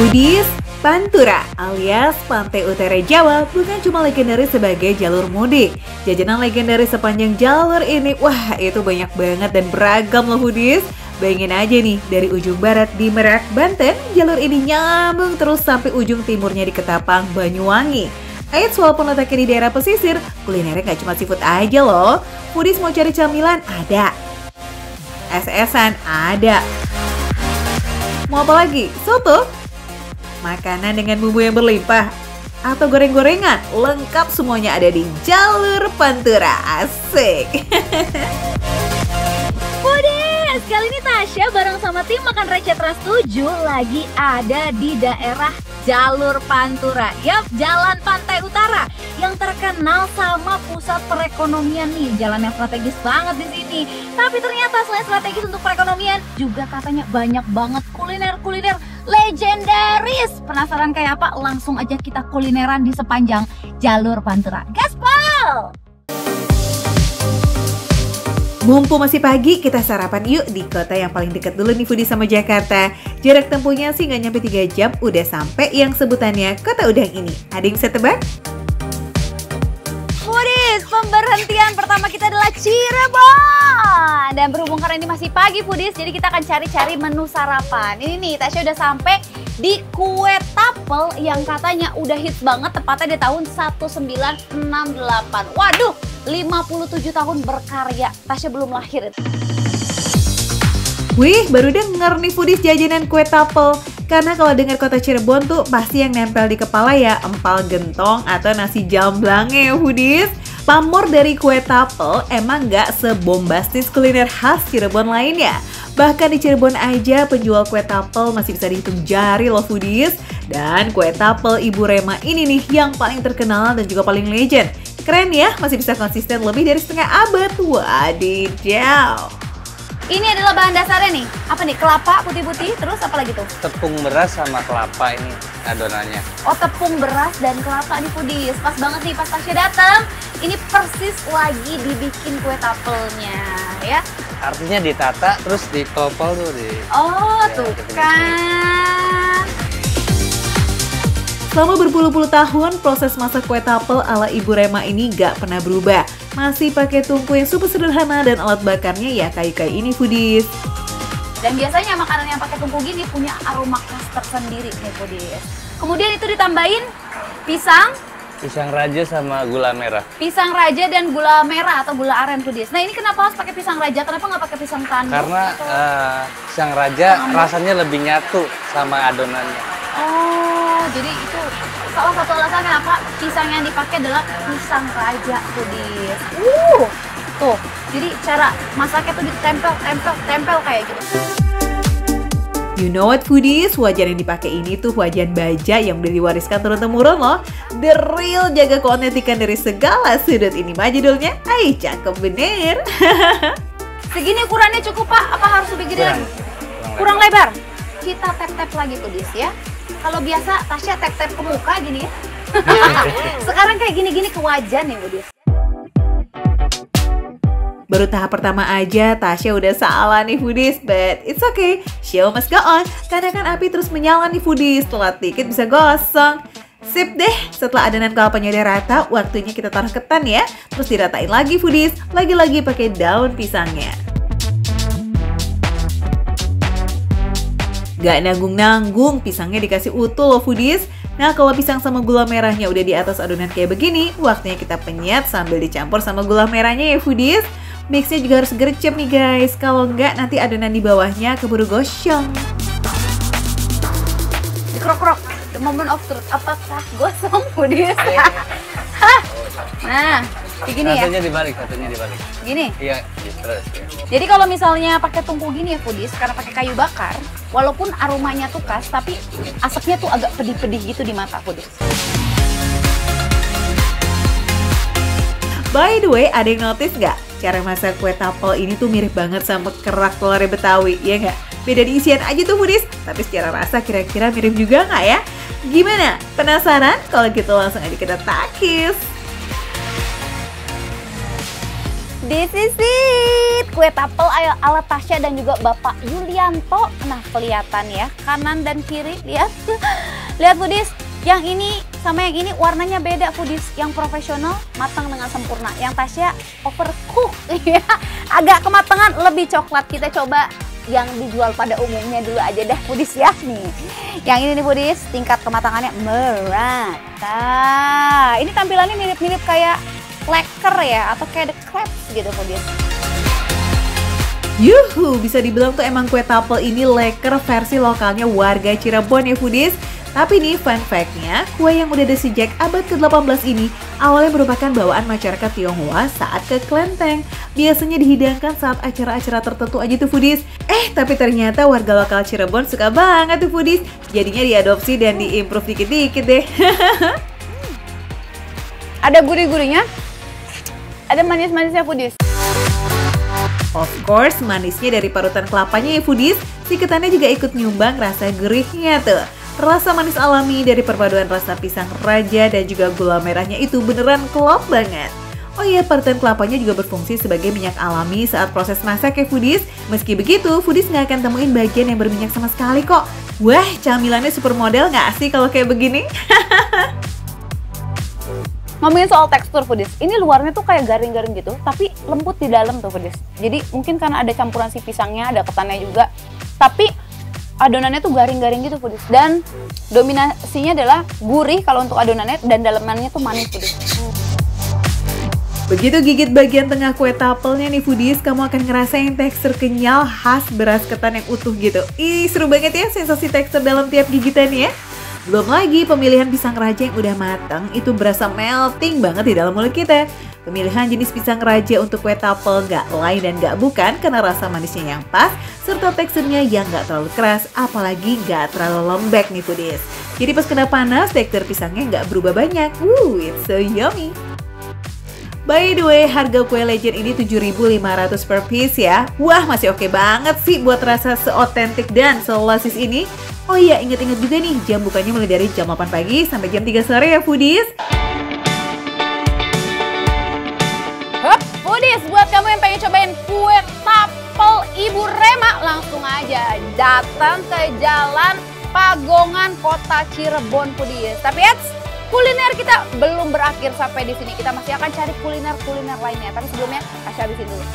Foodies, Pantura alias Pantai Utara Jawa bukan cuma legendaris sebagai jalur mudik. Jajanan legendaris sepanjang jalur ini, wah itu banyak banget dan beragam loh Foodies. Bayangin aja nih, dari ujung barat di Merak, Banten, jalur ini nyambung terus sampai ujung timurnya di Ketapang, Banyuwangi. Eits, walaupun letaknya di daerah pesisir, kulinernya gak cuma seafood aja loh. Foodies mau cari camilan? Ada. Es-esan? Ada. Mau apa lagi? Soto? Makanan dengan bumbu yang berlimpah? Atau goreng-gorengan? Lengkap semuanya ada di jalur Pantura. Asik! Foodies, kali ini Tasya bareng sama tim Makan Receh Trans 7 lagi ada di daerah jalur Pantura. Yap, Jalan Pantai Utara yang terkenal sama pusat perekonomian nih. Jalan yang strategis banget di sini. Tapi ternyata selain strategis untuk perekonomian, juga katanya banyak banget kuliner-kuliner legendaris. Penasaran kayak apa? Langsung aja kita kulineran di sepanjang jalur Pantura. Gaspol! Mumpung masih pagi, kita sarapan yuk di kota yang paling dekat dulu nih Foodies sama Jakarta. Jarak tempuhnya sih nggak nyampe 3 jam udah sampai yang sebutannya Kota Udang ini. Ada yang bisa tebak? Foodies, pemberhentian pertama kita adalah Cirebon. Dan berhubung karena ini masih pagi Foodies, jadi kita akan cari-cari menu sarapan. Ini nih, Tasya udah sampai di Kue Tapel yang katanya udah hits banget, tepatnya di tahun 1968. Waduh, 57 tahun berkarya, Tasya belum lahir. Wih, baru denger nih Foodies jajanan Kue Tapel. Karena kalau dengar kota Cirebon tuh pasti yang nempel di kepala ya empal gentong atau nasi jamblangnya ya Foodies. Pamor dari Kue Tapel emang nggak sebombastis kuliner khas Cirebon lainnya. Bahkan di Cirebon aja penjual Kue Tapel masih bisa dihitung jari loh Foodies. Dan Kue Tapel Ibu Rema ini nih yang paling terkenal dan juga paling legend. Keren ya, masih bisa konsisten lebih dari setengah abad. Wadidaw. Ini adalah bahan dasarnya nih. Apa nih? Kelapa putih-putih, terus apa lagi tuh? Tepung beras sama kelapa ini adonannya. Oh, tepung beras dan kelapa nih Foodies. Pas banget nih pas Tasya datang. Ini persis lagi dibikin kue tapelnya ya. Artinya ditata terus dipel-pel tuh di. Oh, ya, tuh kan. Selama berpuluh-puluh tahun, proses masak kue tapel ala Ibu Rema ini gak pernah berubah. Masih pakai tungku yang super sederhana dan alat bakarnya ya kayu-kayu ini Foodies. Dan biasanya makanan yang pakai tungku gini punya aroma khas tersendiri nih Foodies. Kemudian itu ditambahin pisang. Pisang raja sama gula merah. Pisang raja dan gula merah atau gula aren Foodies. Nah ini kenapa harus pakai pisang raja? Kenapa nggak pakai pisang tanduk? Karena pisang raja rasanya lebih nyatu sama adonannya. Oh, jadi itu salah satu alasan kenapa pisang yang dipakai adalah pisang raja Foodies. Tuh, jadi cara masaknya tuh ditempel kayak gitu. You know what Foodies, wajan yang dipakai ini tuh wajan baja yang udah diwariskan turun-temurun loh. The real jaga keautentikan dari segala sudut. Ini mah judulnya, cakep bener. Segini ukurannya cukup Pak? Apa harus lebih gede lagi? Kurang lebar? Kita tap-tap lagi Foodies ya. Kalau biasa Tasya tap-tap ke muka gini ya. Sekarang kayak gini-gini ke wajah nih Foodies. Baru tahap pertama aja, Tasya udah salah nih Foodies, but it's okay, show must go on. Karena kan api terus menyala nih Foodies, telat dikit bisa gosong. Sip deh, setelah adonan kelapanya udah rata, waktunya kita taruh ketan ya. Terus diratain lagi Foodies, lagi-lagi pakai daun pisangnya. Gak nanggung-nanggung, pisangnya dikasih utuh loh Foodies. Nah kalau pisang sama gula merahnya udah di atas adonan kayak begini, waktunya kita penyet sambil dicampur sama gula merahnya ya Foodies. Mixnya juga harus gercep nih guys, kalau enggak nanti adonan di bawahnya keburu gosong. Dikrok-krok, the moment of truth, apakah gosong Foodies? Nah, kayak gini ya? Satunya dibalik. Gini? Iya, terus ya. Jadi kalau misalnya pakai tungku gini ya Foodies, karena pakai kayu bakar, walaupun aromanya tuh khas, tapi asapnya tuh agak pedih-pedih gitu di mata Foodies. By the way, ada yang notice nggak? Cara masak kue tapel ini tuh mirip banget sama kerak telur Betawi, ya nggak? Beda di isian aja tuh Foodies, tapi secara rasa kira-kira mirip juga nggak ya? Gimana? Penasaran? Kalau gitu langsung aja kita takis. This is it! kue tapel ala Tasya dan juga Bapak Yulianto. Nah, kelihatan ya, kanan dan kiri, lihat. Lihat foodies, yang ini sama yang ini warnanya beda foodies. Yang profesional matang dengan sempurna, yang Tasya overcook ya. Agak kematangan, lebih coklat. Kita coba yang dijual pada umumnya dulu aja deh foodies ya. Nih, yang ini nih foodies, tingkat kematangannya merata. Ini tampilannya mirip-mirip kayak leker ya, atau kayak the crepes gitu foodies. Yuhu, bisa dibilang tuh emang kue tapel ini leker versi lokalnya warga Cirebon ya foodies. Tapi nih fun fact-nya, kue yang udah ada sejak abad ke-18 ini awalnya merupakan bawaan masyarakat Tionghoa saat ke kelenteng. Biasanya dihidangkan saat acara-acara tertentu aja tuh foodies. Tapi ternyata warga lokal Cirebon suka banget tuh foodies. Jadinya diadopsi dan diimprove dikit-dikit deh. Ada gurih-gurihnya, ada manis-manisnya foodies. Of course, manisnya dari parutan kelapanya ya foodies. Si ketannya juga ikut nyumbang rasa gurihnya tuh. Rasa manis alami dari perpaduan rasa pisang raja dan juga gula merahnya itu beneran klop banget. Oh iya, parutan kelapanya juga berfungsi sebagai minyak alami saat proses masak ya foodies. Meski begitu, foodies nggak akan temuin bagian yang berminyak sama sekali kok. Wah, camilannya super model nggak sih kalau kayak begini? Ngomongin soal tekstur foodies, ini luarnya tuh kayak garing-garing gitu, tapi lembut di dalam tuh foodies. Jadi mungkin karena ada campuran si pisangnya, ada ketannya juga, tapi adonannya tuh garing-garing gitu foodies. Dan dominasinya adalah gurih kalau untuk adonannya, dan dalamannya tuh manis foodies. Begitu gigit bagian tengah kue tapelnya nih foodies, kamu akan ngerasain tekstur kenyal khas beras ketan yang utuh gitu. Ih, seru banget ya sensasi tekstur dalam tiap gigitan ya. Belum lagi pemilihan pisang raja yang udah matang itu berasa melting banget di dalam mulut kita. Pemilihan jenis pisang raja untuk kue tapel gak lain dan gak bukan karena rasa manisnya yang pas serta teksturnya yang gak terlalu keras, apalagi gak terlalu lembek nih foodies. Jadi pas kena panas tekstur pisangnya gak berubah banyak. It's so yummy. By the way, harga kue legend ini 7.500 per piece ya. Wah, masih oke banget sih buat rasa seotentik dan selasis ini. Oh iya, ingat-ingat juga nih, jam bukanya mulai dari jam 8 pagi sampai jam 3 sore ya foodies. Hup, foodies, buat kamu yang pengen cobain kue tapel Ibu Rema, langsung aja datang ke Jalan Pagongan Kota Cirebon foodies. Tapi kuliner kita belum berakhir sampai di sini. Kita masih akan cari kuliner-kuliner lainnya. Tapi sebelumnya, kasih habisin dulu.